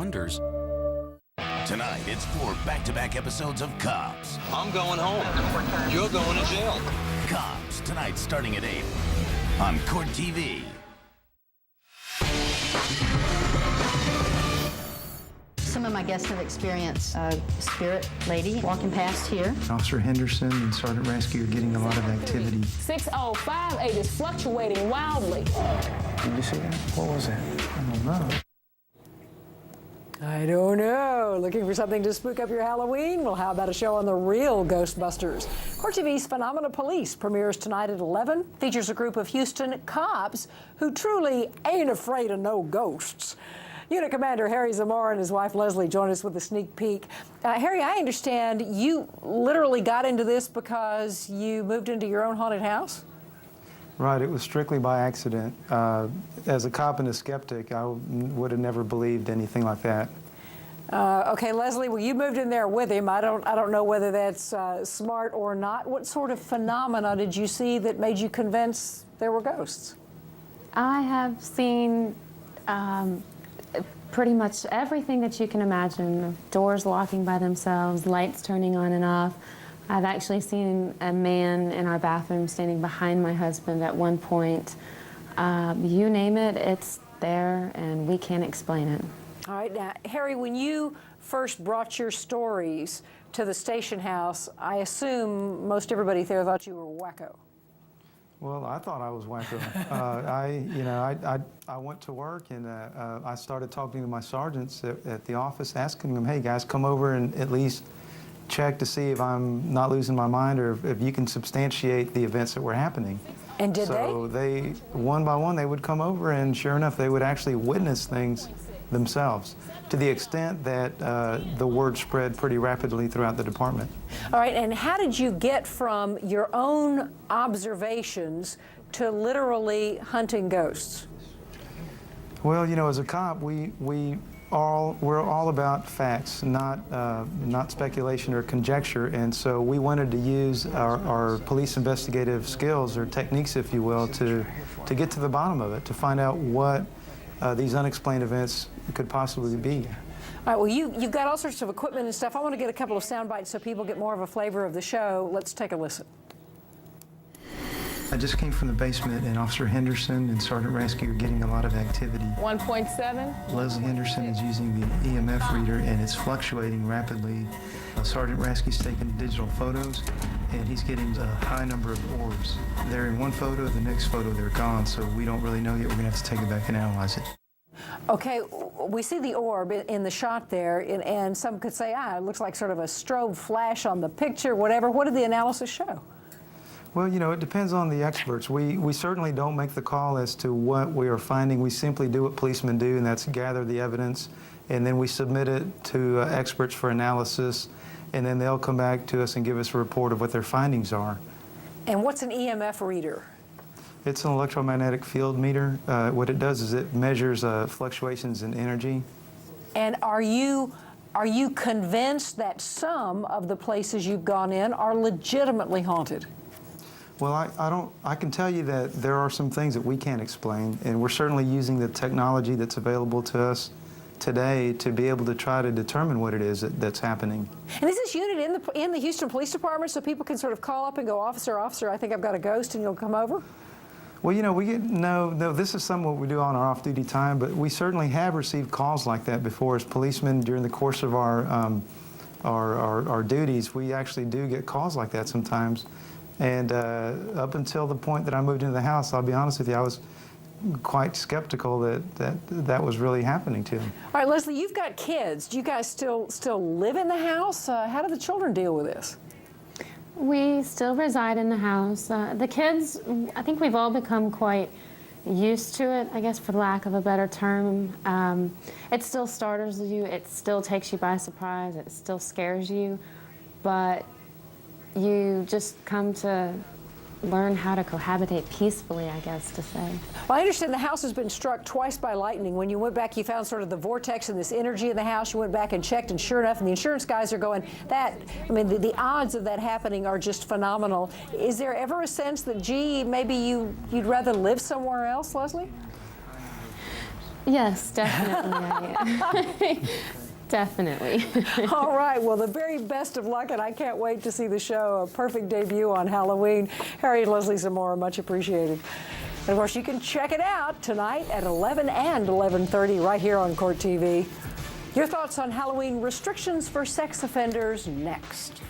wonders. Tonight, it's 4 back-to-back episodes of Cops. I'm going home. You're going to jail. Cops, tonight starting at 8 on Court TV. Some of my guests have experienced a spirit lady walking past here. Officer Henderson and Sergeant Rasky are getting a lot of activity. 6058 is fluctuating wildly. Did you see that? What was that? I don't know. I don't know. Looking for something to spook up your Halloween? Well, how about a show on the real Ghostbusters? Court TV's Phenomena Police premieres tonight at 11. Features a group of Houston cops who truly ain't afraid of no ghosts. Unit Commander Harry Zamora and his wife Lesli join us with a sneak peek. Harry, I understand you literally got into this because you moved into your own haunted house? Right, it was strictly by accident. As a cop and a skeptic, I would have never believed anything like that. Okay, Lesli, well, you moved in there with him. I don't know whether that's smart or not. What sort of phenomena did you see that made you convinced there were ghosts? I have seen pretty much everything that you can imagine. Doors locking by themselves, lights turning on and off. I've actually seen a man in our bathroom standing behind my husband at one point. You name it, it's there, and we can't explain it. All right, now, Harry, when you first brought your stories to the station house, I assume most everybody there thought you were wacko. Well, I thought I was wacko. I went to work and I started talking to my sergeants at the office, asking them, hey guys, come over and at least check to see if I'm not losing my mind or if you can substantiate the events that were happening. And did they? So they, one by one, they would come over and sure enough, they would actually witness things themselves to the extent that the word spread pretty rapidly throughout the department. All right, and how did you get from your own observations to literally hunting ghosts? Well, you know, as a cop, we're all about facts, not speculation or conjecture, and so we wanted to use our police investigative skills or techniques, if you will, to get to the bottom of it, to find out what these unexplained events could possibly be. All right, well, you've got all sorts of equipment and stuff. I want to get a couple of sound bites so people get more of a flavor of the show. Let's take a listen. I just came from the basement, and Officer Henderson and Sergeant Rasky are getting a lot of activity. 1.7. Leslie Henderson is using the EMF reader, and it's fluctuating rapidly. Sergeant Rasky's taking digital photos, and he's getting a high number of orbs. They're in one photo, the next photo they're gone, so we don't really know yet. We're going to have to take it back and analyze it. Okay, we see the orb in the shot there, and some could say, it looks like sort of a strobe flash on the picture, whatever. What did the analysis show? Well, you know, it depends on the experts. We certainly don't make the call as to what we are finding. We simply do what policemen do, and that's gather the evidence, and then we submit it to experts for analysis, and then they'll come back to us and give us a report of what their findings are. And what's an EMF reader? It's an electromagnetic field meter. What it does is it measures fluctuations in energy. And are you convinced that some of the places you've gone in are legitimately haunted? Well, I can tell you that there are some things that we can't explain, and we're certainly using the technology that's available to us today to be able to try to determine what it is that's happening. And is this unit in the Houston Police Department so people can sort of call up and go, officer, I think I've got a ghost, and you'll come over? Well, you know, no, this is some what we do on our off-duty time, but we certainly have received calls like that before as policemen during the course of our duties. We actually do get calls like that sometimes. And up until the point that I moved into the house, I'll be honest with you, I was quite skeptical that was really happening to them. All right, Lesli, you've got kids. Do you guys still live in the house? How do the children deal with this? We still reside in the house. The kids, I think we've all become quite used to it, I guess, for lack of a better term. It still startles you. It still takes you by surprise. It still scares you. But you just come to learn how to cohabitate peacefully, I guess, to say. Well, I understand the house has been struck twice by lightning. When you went back, you found sort of the vortex and this energy in the house. You went back and checked, and sure enough, and the insurance guys are going, the odds of that happening are just phenomenal. Is there ever a sense that, gee, maybe you'd rather live somewhere else, Lesli? Yes, definitely. Definitely. All right, well, the very best of luck, and I can't wait to see the show. A perfect debut on Halloween. Harry and Leslie Zamora, much appreciated. And of course, you can check it out tonight at 11 and 11:30 right here on Court TV. Your thoughts on Halloween restrictions for sex offenders next.